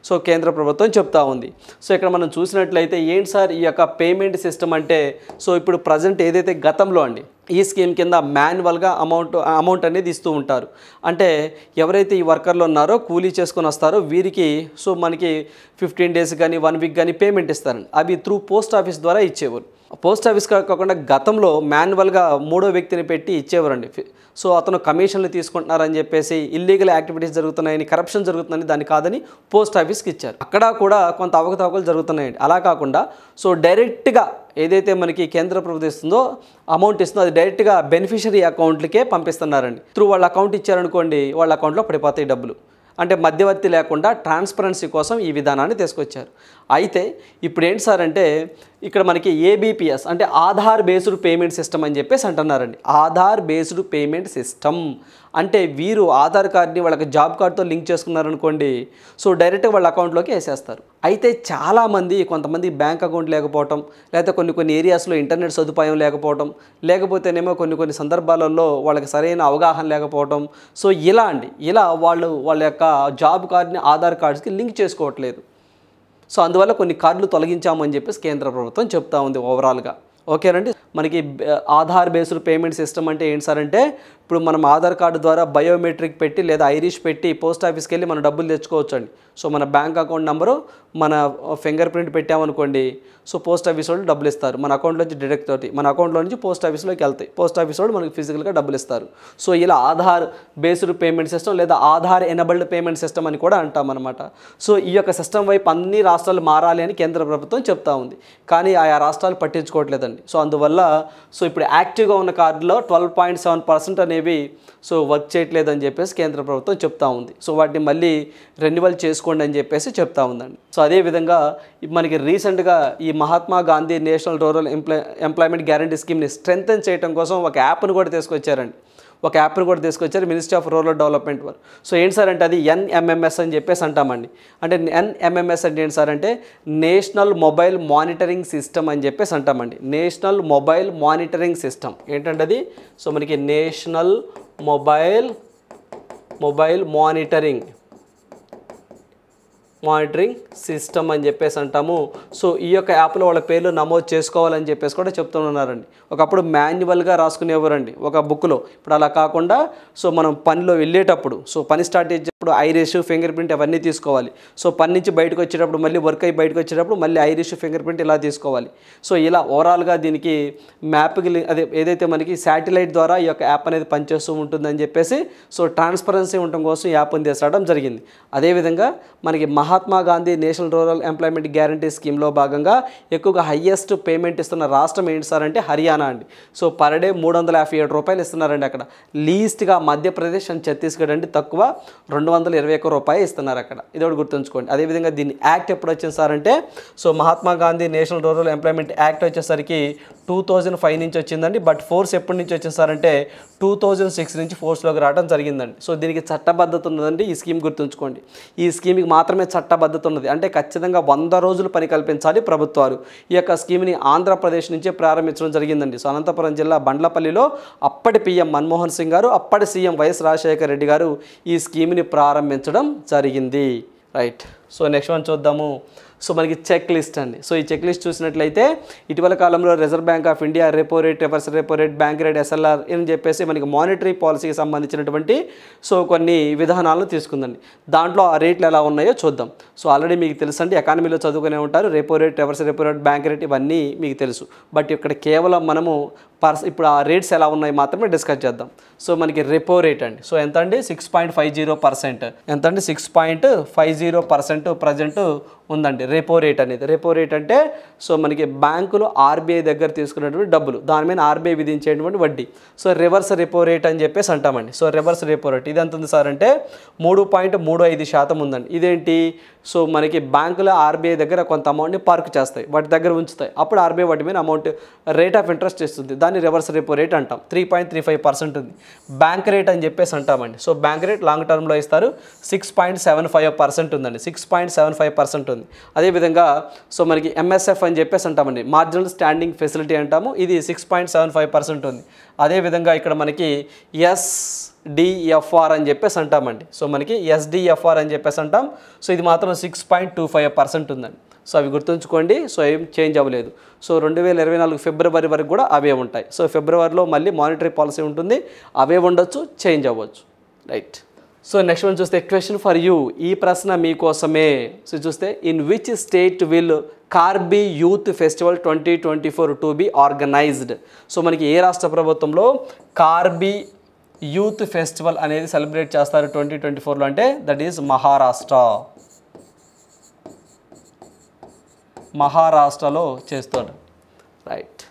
[SPEAKER 1] సో కేంద్ర ప్రభుత్వం చెప్తా ఉంది. సో ఇక్కడ మనం చూసినట్లయితే ఏంటి సార్ ఈ యొక్క పేమెంట్ సిస్టమ్ అంటే, సో ఇప్పుడు ప్రజెంట్ ఏదైతే గతంలో అండి ఈ స్కీమ్ కింద మాన్యువల్గా అమౌంట్ అనేది ఇస్తూ ఉంటారు. అంటే ఎవరైతే ఈ వర్కర్లు ఉన్నారో కూలీ చేసుకొని వస్తారో వీరికి సో మనకి 15 days కానీ 1 week కానీ పేమెంట్ ఇస్తారండి. అవి త్రూ పోస్ట్ ఆఫీస్ ద్వారా ఇచ్చేవారు. పోస్ట్ ఆఫీస్ కాకుండా గతంలో మాన్యువల్గా 3వ వ్యక్తిని పెట్టి ఇచ్చేవారండి. సో అతను కమిషన్లు తీసుకుంటున్నారని చెప్పేసి, ఇల్లీగల్ యాక్టివిటీస్ జరుగుతున్నాయని, కరప్షన్ జరుగుతుందని దాన్ని కాదని పోస్ట్ ఆఫీస్కి ఇచ్చారు. అక్కడ కూడా కొంత అవకతవకలు జరుగుతున్నాయండి. అలా కాకుండా సో డైరెక్ట్గా ఏదైతే మనకి కేంద్ర ప్రభుత్వం ఇస్తుందో అమౌంట్ ఇస్తుందో అది డైరెక్ట్గా బెనిఫిషరీ అకౌంట్లకే పంపిస్తున్నారండి. త్రూ వాళ్ళ అకౌంట్ ఇచ్చారనుకోండి వాళ్ళ అకౌంట్లో పడిపోతాయి డబ్బులు. అంటే మధ్యవర్తి లేకుండా ట్రాన్స్పరెన్సీ కోసం ఈ విధానాన్ని తీసుకొచ్చారు. అయితే ఇప్పుడు ఏంటి సార్ అంటే ఇక్కడ మనకి ABPS అంటే ఆధార్ బేస్డ్ పేమెంట్ సిస్టమ్ అని చెప్పేసి అంటున్నారండి. ఆధార్ బేస్డ్ పేమెంట్ సిస్టమ్ అంటే వీరు ఆధార్ కార్డ్ని వాళ్ళకి జాబ్ కార్డ్తో లింక్ చేసుకున్నారనుకోండి, సో డైరెక్ట్గా వాళ్ళ అకౌంట్లోకి వేసేస్తారు. అయితే కొంతమంది బ్యాంక్ అకౌంట్ లేకపోవటం, లేకపోతే కొన్ని ఏరియాస్లో ఇంటర్నెట్ సదుపాయం లేకపోవటం, లేకపోతేనేమో కొన్ని సందర్భాలలో వాళ్ళకి సరైన అవగాహన లేకపోవటం, సో ఇలా వాళ్ళ యొక్క జాబ్ కార్డ్ని ఆధార్ కార్డ్స్కి లింక్ చేసుకోవట్లేదు. సో అందువల్ల కొన్ని కార్డులు తొలగించామని చెప్పేసి కేంద్ర ప్రభుత్వం చెప్తా ఉంది ఓవరాల్గా. ఓకేనండి. మనకి ఆధార్ బేస్డ్ పేమెంట్ సిస్టమ్ అంటే ఏంటి సార్ అంటే ఇప్పుడు మనం ఆధార్ కార్డు ద్వారా బయోమెట్రిక్ పెట్టి లేదా ఐరిష్ పెట్టి పోస్ట్ ఆఫీస్కి వెళ్ళి మనం డబ్బులు తెచ్చుకోవచ్చు అండి. సో మన బ్యాంక్ అకౌంట్ నెంబరు మన ఫింగర్ ప్రింట్ పెట్టామనుకోండి, సో పోస్ట్ ఆఫీస్ వాళ్ళు డబ్బులు ఇస్తారు. మన అకౌంట్లో నుంచి డైరెక్ట్ తోటి మన అకౌంట్లో నుంచి పోస్ట్ ఆఫీస్లోకి వెళ్తాయి. పోస్ట్ ఆఫీస్ వాళ్ళు మనకి ఫిజికల్గా డబ్బులు ఇస్తారు. సో ఇలా ఆధార్ బేస్డ్ పేమెంట్ సిస్టమ్ లేదా ఆధార్ ఎనబుల్డ్ పేమెంట్ సిస్టమ్ అని కూడా అంటాం అనమాట. సో ఈ యొక్క సిస్టమ్ వైపు అన్ని రాష్ట్రాలు మారాలి అని కేంద్ర ప్రభుత్వం చెప్తా ఉంది. కానీ ఆయా రాష్ట్రాలు పట్టించుకోవట్లేదండి. సో అందువల్ల సో ఇప్పుడు యాక్టివ్గా ఉన్న కార్డులో 12.7% అనేవి సో వర్క్ చేయట్లేదని చెప్పేసి కేంద్ర ప్రభుత్వం చెప్తా ఉంది. సో వాటిని మళ్ళీ రెన్యువల్ చేసుకోండి అని చెప్పేసి చెప్తా ఉందండి. సో అదేవిధంగా మనకి రీసెంట్గా ఈ Mahatma Gandhi national rural employment guarantee స్కీమ్ని స్ట్రెంథెన్ చేయడం కోసం ఒక యాప్ను కూడా తీసుకొచ్చారండి. మినిస్ట్రీ ఆఫ్ రూరల్ డెవలప్మెంట్ వారు. సో ఏంటి సార్ అంటే అది NMMS అని చెప్పేసి అంటామండి. అంటే NMMS అంటే ఏంటి సార్ అంటే నేషనల్ మొబైల్ మానిటరింగ్ సిస్టమ్ అని చెప్పేసి అంటామండి. నేషనల్ మొబైల్ మానిటరింగ్ సిస్టమ్ ఏంటంటే అది సో మనకి national mobile monitoring monitoring system అని చెప్పేసి అంటాము. సో ఈ యొక్క యాప్లో వాళ్ళ పేర్లు నమోదు చేసుకోవాలని చెప్పేసి కూడా చెప్తున్నారండి. ఒకప్పుడు మాన్యువల్గా రాసుకునేవారండి ఒక బుక్లో. ఇప్పుడు అలా కాకుండా సో మనం పనిలో వెళ్ళేటప్పుడు, సో పని స్టార్ట్ చేసేటప్పుడు ఐరిష్, ఫింగర్ ప్రింట్ అవన్నీ తీసుకోవాలి. సో పని నుంచి బయటకు వచ్చేటప్పుడు మళ్ళీ వర్క్ అయ్యి బయటకు వచ్చేటప్పుడు మళ్ళీ ఐరిష్, ఫింగర్ ప్రింట్ ఇలా తీసుకోవాలి. సో ఇలా ఓవరాల్గా దీనికి మ్యాప్కి అదే ఏదైతే మనకి శాటిలైట్ ద్వారా ఈ యొక్క యాప్ అనేది పనిచేస్తూ ఉంటుందని చెప్పేసి సో ట్రాన్స్పరెన్సీ ఉండటం కోసం ఈ యాప్ని తీసుకురావడం జరిగింది. అదేవిధంగా మనకి Mahatma Gandhi national rural employment guarantee స్కీమ్లో భాగంగా ఎక్కువగా హయ్యెస్ట్ పేమెంట్ ఇస్తున్న రాష్ట్రం ఏంటి సార్ అంటే హర్యానా అండి. సో పర్ డే 357 రూపాయలు ఇస్తున్నారండి అక్కడ. లీస్ట్గా మధ్యప్రదేశ్ అండ్ ఛత్తీస్గఢ్ అంటే తక్కువ 221 రూపాయలు ఇస్తున్నారు అక్కడ. ఇది ఒకటి గుర్తుంచుకోండి. అదేవిధంగా దీని యాక్ట్ ఎప్పుడు వచ్చింది సార్ అంటే so Mahatma Gandhi national rural employment act వచ్చేసరికి 2005 నుంచి వచ్చిందండి. బట్ ఫోర్స్ ఎప్పటి నుంచి వచ్చింది సార్ అంటే 2006 నుంచి ఫోర్స్లోకి రావడం జరిగిందండి. సో దీనికి చట్టబద్ధత ఉన్నదండి. ఈ స్కీమ్ గుర్తుంచుకోండి. ఈ స్కీమ్కి మాత్రమే చట్టబద్ధత ఉన్నది. అంటే ఖచ్చితంగా 100 రోజులు పని కల్పించాలి ప్రభుత్వాలు. ఈ యొక్క స్కీమ్ని ఆంధ్రప్రదేశ్ నుంచే ప్రారంభించడం జరిగిందండి. సో అనంతపురం జిల్లా బండ్లపల్లిలో అప్పటి పీఎం మన్మోహన్ సింగ్ గారు, అప్పటి సీఎం వైఎస్ రాజశేఖర రెడ్డి గారు ఈ స్కీమ్ని ప్రారంభించడం జరిగింది. రైట్. సో నెక్స్ట్ వన్ చూద్దాము. సో మనకి చెక్ లిస్ట్ అండి. సో ఈ చెక్ లిస్ట్ చూసినట్లయితే ఇటీవల కాలంలో reserve bank of India repo rate, reverse repo rate, bank rate, SLR అని చెప్పేసి మనకి మానిటరీ పాలసీకి సంబంధించినటువంటి సో కొన్ని విధానాలను తీసుకుందండి. దాంట్లో ఆ రేట్లు ఎలా ఉన్నాయో చూద్దాం. సో ఆల్రెడీ మీకు తెలుసండి, ఎకానమీలో చదువుకునే ఉంటారు. Repo rate, reverse repo rate, bank rate ఇవన్నీ మీకు తెలుసు. బట్ ఇక్కడ కేవలం మనము ఇప్పుడు ఆ రేట్స్ ఎలా ఉన్నాయి మాత్రమే డిస్కస్ చేద్దాం. సో మనకి రెపో రేట్ అండి. సో ఎంత అండి 6.50%. ఎంత అండి 6.50% ప్రజెంట్ ఉందండి రెపో రేట్ అనేది. రెపో రేట్ అంటే సో మనకి బ్యాంకులు ఆర్బీఐ దగ్గర తీసుకున్నటువంటి డబ్బులు, దాని మీద ఆర్బీఐ విధించేటువంటి వడ్డీ. సో రివర్స్ రెపో రేట్ అని చెప్పేసి అంటామండి. సో రివర్స్ రెపో రేట్ ఇది ఎంత ఉంది సార్ అంటే 3.35% ఉందండి. ఇదేంటి సో మనకి బ్యాంకులు ఆర్బీఐ దగ్గర కొంత అమౌంట్ని పార్క్ చేస్తాయి, వాటి దగ్గర ఉంచుతాయి. అప్పుడు ఆర్బీఐ వాటి మీద అమౌంట్ రేట్ ఆఫ్ ఇంట్రెస్ట్ ఇస్తుంది. దాన్ని రివర్స్ రెపో రేట్ అంటాం. 3.35% ఉంది. బ్యాంక్ రేట్ అని చెప్పేసి అంటామండి. సో బ్యాంక్ రేట్ లాంగ్ టర్మ్లో ఇస్తారు. 6.75% ఉందండి. 6.75% ఉంది. అదేవిధంగా సో మనకి ఎంఎస్ఎఫ్ అని చెప్పేసి అంటామండి, మార్జినల్ స్టాండింగ్ ఫెసిలిటీ అంటాము. ఇది 6.75% ఉంది. అదేవిధంగా ఇక్కడ మనకి ఎస్డిఎఫ్ఆర్ అని చెప్పేసి అంటామండి. సో మనకి ఎస్డిఎఫ్ఆర్ అని చెప్పేసి అంటాం. సో ఇది మాత్రం 6.25% ఉందండి. సో అవి గుర్తుంచుకోండి. సో ఏం చేంజ్ అవ్వలేదు. సో 2024 ఫిబ్రవరి వరకు కూడా అవే ఉంటాయి. సో ఫిబ్రవరిలో మళ్ళీ మానిటరీ పాలసీ ఉంటుంది, అవే ఉండొచ్చు, చేంజ్ అవ్వచ్చు. రైట్. సో నెక్స్ట్ వన్ చూస్తే క్వశ్చన్ ఫర్ యూ. ఈ ప్రశ్న మీకోసమే. సో చూస్తే in which state will Karbi youth festival 2024 to be organised. So మనకి ఏ రాష్ట్ర ప్రభుత్వంలో కార్బీ యూత్ ఫెస్టివల్ అనేది సెలబ్రేట్ చేస్తారు 2024లో అంటే దట్ ఈజ్ మహారాష్ట్రలో చేస్తాడు. రైట్.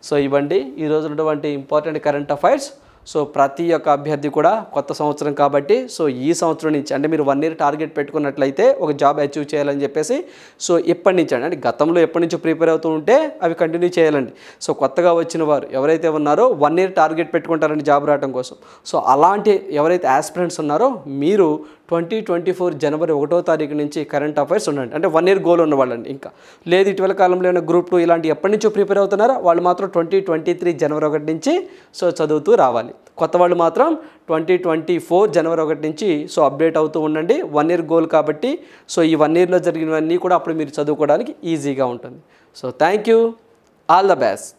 [SPEAKER 1] సో ఇవ్వండి ఈరోజు ఉన్నటువంటి ఇంపార్టెంట్ కరెంట్ అఫైర్స్. సో ప్రతి ఒక్క అభ్యర్థి కూడా కొత్త సంవత్సరం కాబట్టి సో ఈ సంవత్సరం నుంచి అంటే మీరు 1 year టార్గెట్ పెట్టుకున్నట్లయితే ఒక జాబ్ అచీవ్ చేయాలని చెప్పేసి సో ఎప్పటి నుంచి అంటే గతంలో ఎప్పటి నుంచి ప్రిపేర్ అవుతూ ఉంటే అవి కంటిన్యూ చేయాలండి. సో కొత్తగా వచ్చిన వారు ఎవరైతే ఉన్నారో 1 year టార్గెట్ పెట్టుకుంటారండి జాబ్ రావడం కోసం. సో అలాంటి ఎవరైతే ఆస్పిరెంట్స్ ఉన్నారో మీరు 2024 జనవరి 1వ తారీఖు నుంచి కరెంట్ అఫైర్స్ ఉండండి. అంటే 1 year గోల్ ఉన్నవాళ్ళండి. ఇంకా లేదు ఇటీవల కాలంలో ఏమైనా గ్రూప్ 2 ఇలాంటి ఎప్పటి నుంచో ప్రిపేర్ అవుతున్నారో వాళ్ళు మాత్రం 2023 జనవరి 1 నుంచి సో చదువుతూ రావాలి. కొత్త వాళ్ళు మాత్రం 2024 జనవరి 1 నుంచి సో అప్డేట్ అవుతూ ఉండండి. 1 year గోల్ కాబట్టి సో ఈ 1 yearలో జరిగినవన్నీ కూడా అప్పుడు మీరు చదువుకోవడానికి ఈజీగా ఉంటుంది. So thank you, all the best.